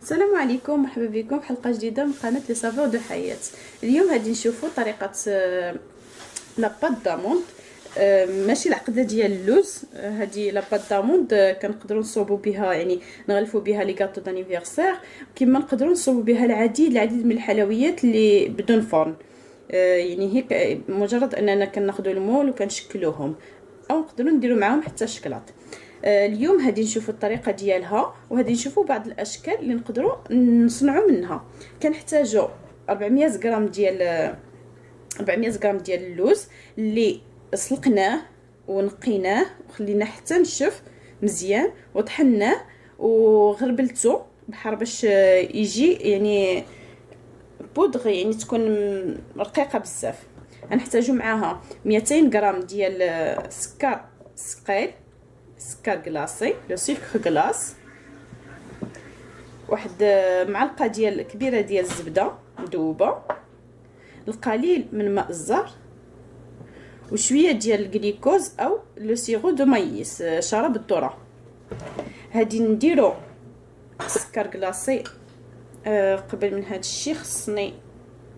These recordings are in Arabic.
السلام عليكم، مرحبا بكم في حلقه جديده من قناه لي سافور دو حياه. اليوم غادي نشوفوا طريقه لا بات داموند. ماشي العقده ديال اللوز. هذه لا بات داموند كنقدروا نصوبوا بها، يعني نغلفوا بها لي غاطو دانيفرسير، كما نقدروا نصوبوا بها العديد من الحلويات اللي بدون فرن. يعني هيك مجرد اننا كناخذوا المول وكنشكلوهم، او نقدروا نديروا معاهم حتى شكلاط. اليوم غادي نشوفوا الطريقه ديالها، وغادي نشوفوا بعض الاشكال اللي نقدروا نصنعوا منها. كنحتاجوا 400 غرام ديال اللوز اللي سلقناه ونقيناه وخلينا حتى نشف مزيان وطحناه وغربلته بحر باش يجي يعني بودغ، يعني تكون رقيقه بزاف. غنحتاجوا معاها 200 غرام ديال سكر ثقيل، سكر كلاصي لو سيلك كلاص، واحد معلقه كبيره ديال الزبده مذوبه، القليل من ماء الزهر، وشويه ديال الجليكوز او لو سيرو دو مايس، شراب الذره. هادي نديرو سكر كلاصي. قبل من هذا الشيء خصني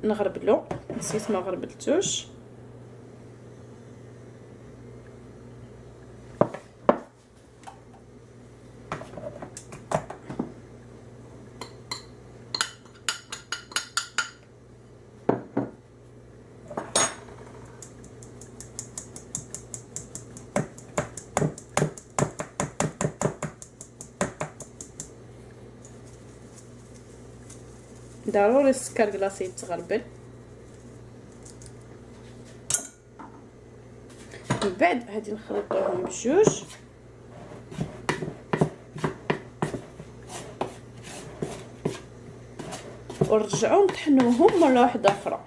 نغربلو، نسيت ما غربلتوش. ضروري السكر كلاصي يتغربل. من بعد غادي نخلطوهم بجوج، ونرجعو نطحنوهم مره واحده اخرى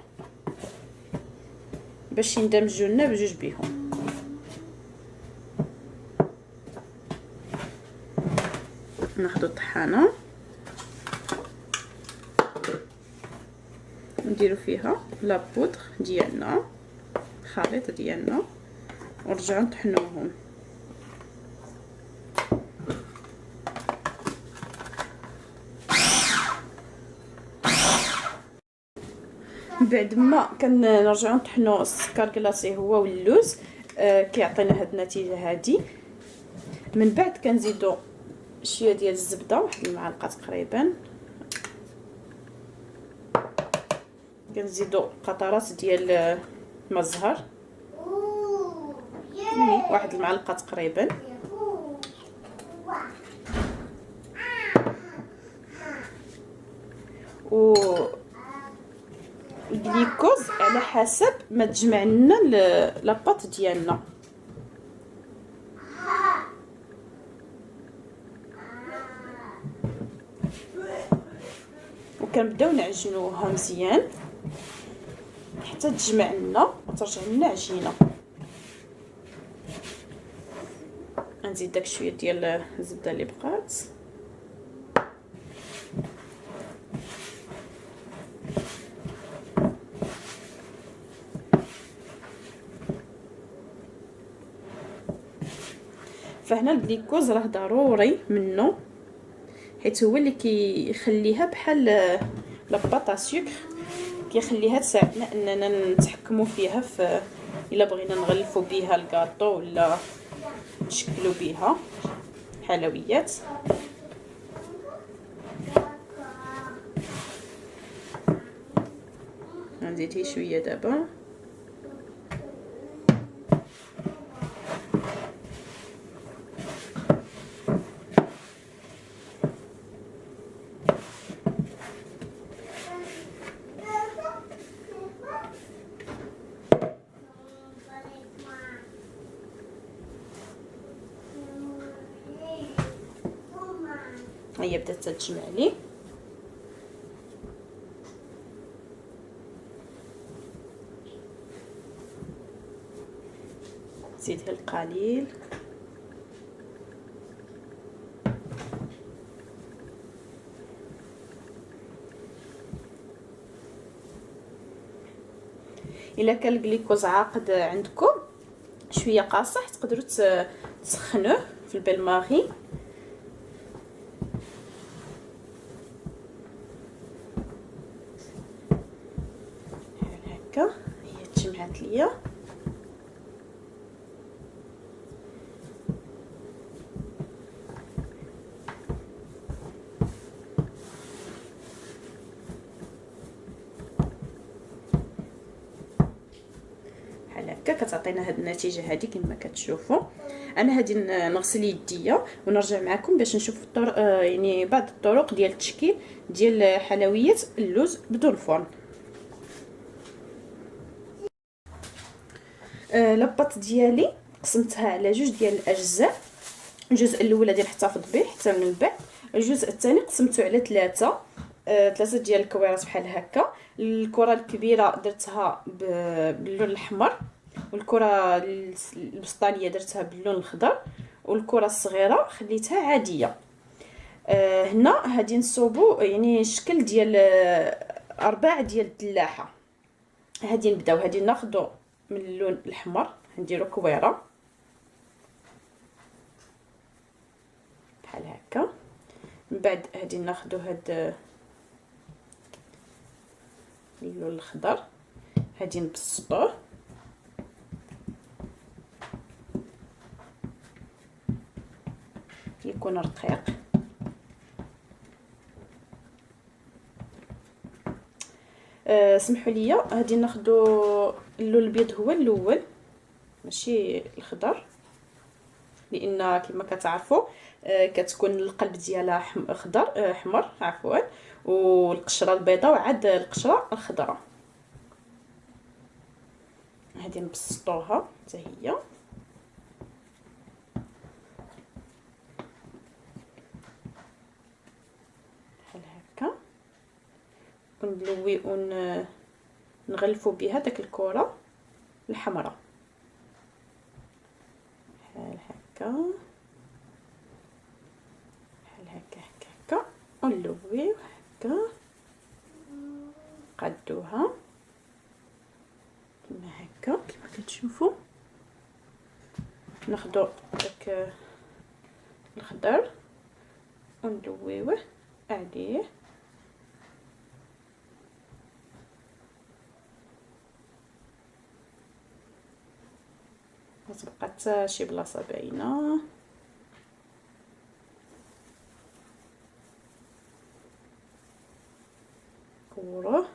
باش يندمجوا لنا بجوج بيهم. ناخذ الطحانه نديرو فيها لا بودغ ديالنا، الخليط ديالنا، ونرجعو نطحنوهم. بعد ما كنرجعو نطحنو السكر كلاصي هو واللوز، كيعطينا هاد النتيجه هادي. من بعد كنزيدو شويه ديال الزبده، واحد المعلقه تقريبا، كنزيدو قطرات ديال ماء الزهر، يعني واحد المعلقه تقريبا، و الجليكوز على حسب ما تجمع لنا لاباط ديالنا. وكنبداو نعجنوها مزيان حتى تجمع لنا وترجع لنا عجينه. غنزيد داك شويه ديال الزبده اللي بقات، فهنا الجليكوز راه ضروري منه، حيت هو اللي كيخليها بحال لاباط سكر، كيخليها تساعدنا اننا نتحكموا فيها في الا بغينا نغلفوا بها الكاطو ولا نشكلوا بها حلويات. نزيد هي شويه دابا. هي بدات تجمع لي. زيدها القليل، الا كان الجليكوز عاقد عندكم شويه قاصح تقدروا تسخنوه في البال ماغي طاحت ليا. بحال هكا كتعطينا هاد النتيجه هذه كما كتشوفوا. انا غادي نغسل يديا ونرجع معكم باش نشوف الطرق، يعني بعض الطرق ديال التشكيل ديال حلويات اللوز بدون فرن. لاباط ديالي قسمتها على جوج ديال الاجزاء. الجزء الاول غادي نحتفظ به حتى من بعد. الجزء الثاني قسمته على ثلاثه ديال الكويرات بحال هكا. الكره الكبيره درتها باللون الاحمر، والكره الوسطانيه درتها باللون الخضر، والكره الصغيره خليتها عاديه. هنا غادي نصوبوا يعني شكل ديال ارباع ديال الدلاحه. غادي نبداو، غادي ناخذوا من اللون الاحمر نديرو كويره بحال هكا. من بعد غادي ناخذوا هاد اللون الخضر، غادي نبسطوه يكون رقيق. سمحوا لي، غادي ناخذوا اللون الابيض هو الاول ماشي الخضر، لان كما كتعرفوا كتكون القلب ديالها خضر احمر عفوا، والقشره البيضاء وعاد القشره الخضراء. غادي نبسطوها حتى هي بحال هكا، ونلوي نغلفوا بها داك الكره الحمراء بحال هكا بحال هكا هكا، ونلويو هكا قادوها كما هكا كما كتشوفوا. ناخذوا داك الخضر ونلويوه عليه ما تبقى حتى شي بلاصه باينه. كوروه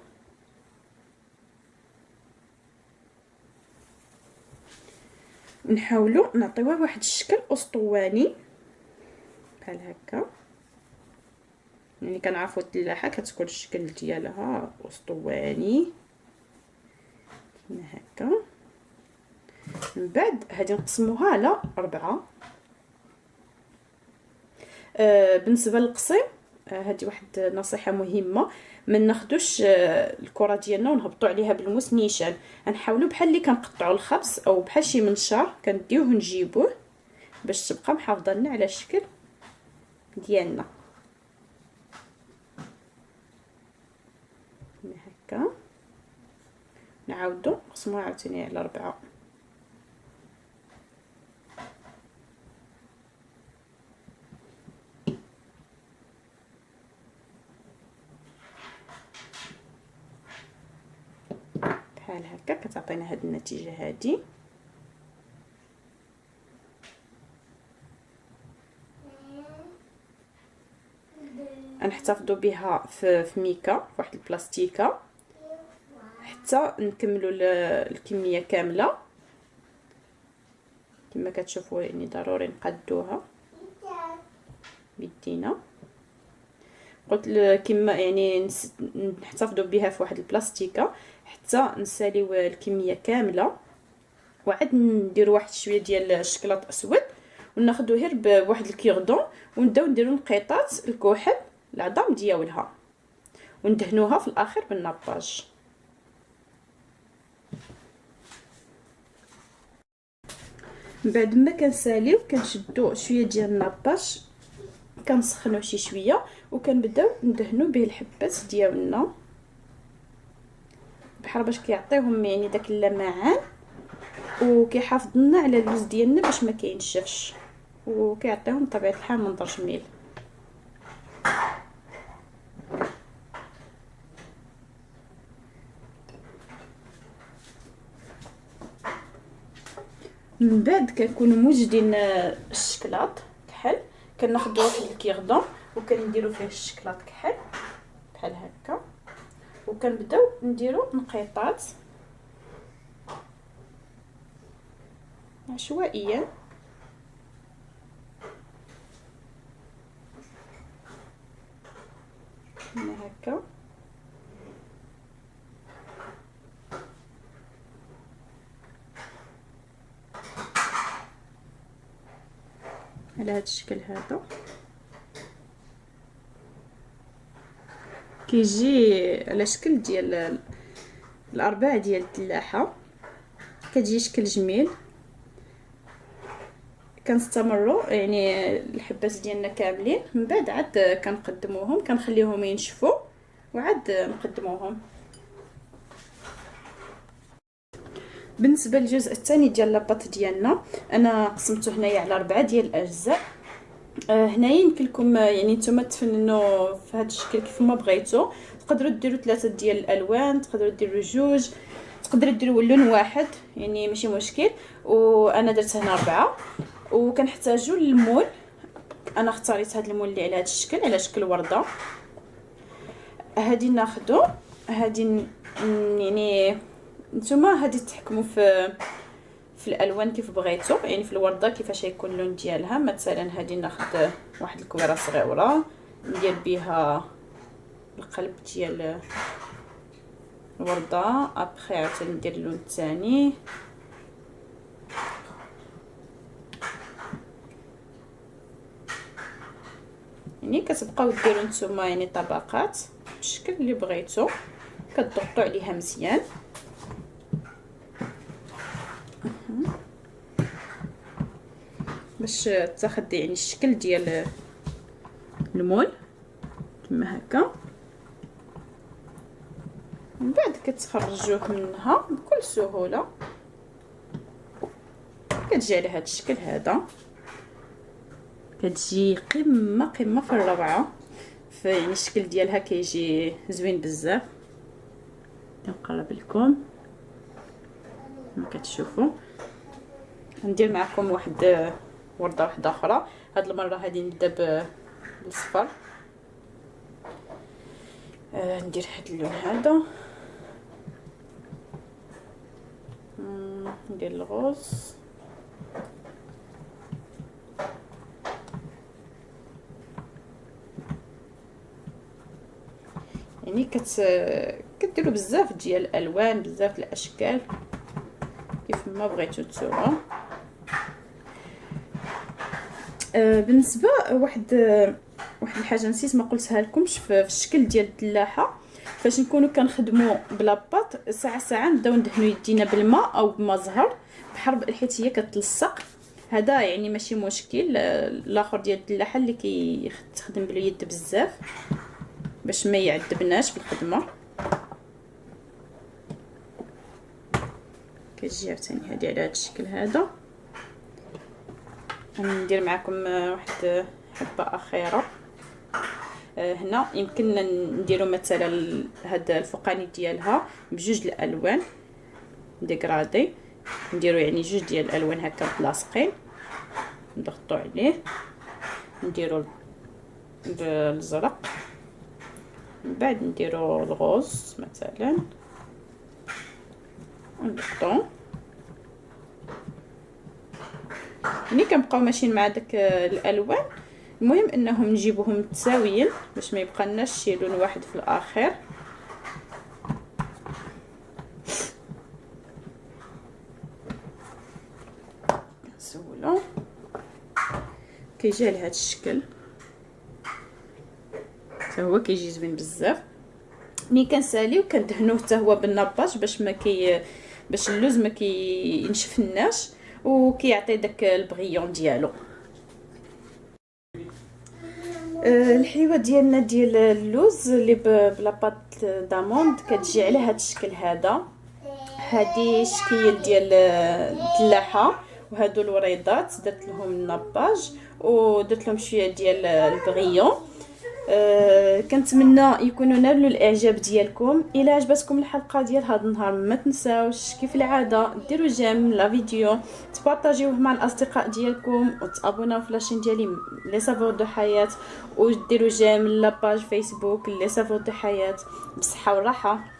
نحاولوا نعطيوه واحد الشكل اسطواني بحال هكا. يعني كنعرفوا الدلاحه كتكون الشكل ديالها اسطواني كما هكا. من بعد غادي نقسموها على 4. بالنسبه للقصيم هذه واحد نصيحه مهمه، ما ناخذوش الكره ديالنا ونهبطوا عليها بالموس نيشان. غنحاولوا بحال اللي كنقطعوا الخبز او بحال شي منشار كنديوه نجيبوه باش تبقى محافظه لنا على الشكل ديالنا هكا. نعاودو نقسموها عاوتاني على 4. بحال هكا كتعطينا هاد النتيجه هادي. غنحتفظوا بها في ميكا، في واحد البلاستيكه حتى نكملوا الكميه كامله كما كتشوفوا. يعني ضروري نقادوها بيدينا. قلت كما يعني نحتفظوا بها في واحد البلاستيكه حتى نساليو الكميه كامله، وعاد نديروا واحد شويه ديال الشكلاط اسود وناخذوا غير بواحد الكيردون ونبداو نديروا نقيطات الكحل العظام ديالها وندهنوها في الاخر بالناباج. بعد ما كنساليو كنشدو شويه ديال الناباج كنسخنوه شي شويه وكنبداو ندهنوا به الحبات ديالنا بحال باش كيعطيوهم يعني داك اللمعان، وكيحافظ لنا على اللوز ديالنا باش ما كينشفش، وكيعطيهم بطبيعه الحال منظر جميل. من بعد كنكونوا موجدين الشكلاط كحل، كناخذوا واحد الكيردون وكنديروا فيه الشكلاط كحل بحال هكا، وكنبداو نديروا نقيطات عشوائيا هكا. على هذا الشكل هذا كيجي على شكل ديال الارباع ديال التلاحه، كتجي شكل جميل. كنستمروا يعني الحبات ديالنا كاملين، من بعد عاد كنقدموهم، كنخليهم ينشفوا وعاد نقدموهم. بالنسبه للجزء الثاني ديال لاباط ديالنا انا قسمته هنايا على 4 ديال الاجزاء. هنايا يمكن لكم يعني نتوما تفننوا في هذا الشكل كيف ما بغيتوا، تقدروا ديروا 3 ديال الالوان، تقدروا ديروا جوج، تقدروا ديروا لون واحد، يعني ماشي مشكل. وانا درت هنا 4. وكنحتاجوا المول، انا اختاريت هذا المول اللي على هذا الشكل، على شكل ورده. هادي ناخذو، هادي يعني نتوما هادي تحكموا في الالوان كيف بغيتو، يعني في الورده كيفاش يكون اللون ديالها. مثلا هادي ناخذ واحد الكويره صغيره ندير بها القلب ديال الورده، ابخي عاوتاني ندير اللون الثاني. يعني كتبقاو ديروا نتوما يعني طبقات بالشكل اللي بغيتو، كتضغطوا عليها مزيان. باش تاخذ يعني الشكل ديال المول كما هكا. من بعد كتخرجوه منها بكل سهوله، كتجي على هذا الشكل هذا، كتجي قمه في الروعه. يعني الشكل ديالها كيجي زوين بزاف. نقرب لكم كما كتشوفوا. ندير معكم واحد ورده واحده اخرى، هاد المره هادي نبدا بالصفر. ندير هاد اللون هذا، ندير الغوص، يعني كديروا بزاف ديال الالوان، بزاف الاشكال كيف ما بغيتو نتوما. بالنسبه واحد الحاجه نسيت ما قلتها لكمش في الشكل ديال التلاحه، فاش نكونوا كنخدموا بلاباط ساعه نبداو ندهنوا يدينا بالماء او بما زهر بحرب، حيت هي كتلصق. هذا يعني ماشي مشكل. الاخر ديال التلاحه اللي كيخدم باليد بزاف باش ما يعذبناش بالخدمه. كتجي عاوتاني هذه على هذا الشكل هذا. ندير معكم واحد حبه اخيره. هنا يمكن نديروا مثلا هذا الفوقاني ديالها بجوج الالوان ديغرادي، نديروا يعني جوج ديال الالوان هكا متلاصقين، نضغطوا عليه، نديروا بالزرق، من بعد نديروا الغوز مثلا، نضغطوا. ملي كنبقاو ماشيين مع داك الالوان، المهم انهم نجيبوهم متساويين باش ما يبقى لناش شي لون واحد في الاخر. نسولو كيجي على هذا الشكل، حتى هو كيجي زوين بزاف. ملي كنساليو كندهنوه حتى هو بالناباج باش اللوز ما كينشفناش وكيعطي داك البغيون ديالو. الحليوه ديالنا ديال اللوز اللي بلاباط داموند كتجي على هذا الشكل هذا. هذه شكل ديال التلاحه، وهادو الوريضات درت لهم الناباج ودرت لهم شويه ديال البغيون. كنتمنى يكونوا نالوا الاعجاب ديالكم. الى عجبتكم الحلقه ديال هذا النهار ما تنساوش كيف العاده ديروا جيم لا فيديو، تبارطاجيوه مع الاصدقاء ديالكم، وتابوناو في لاشين ديالي لي سافور دو حياه، وديروا جيم لاباج فيسبوك لي سافور دو حياه. بصحه وراحه.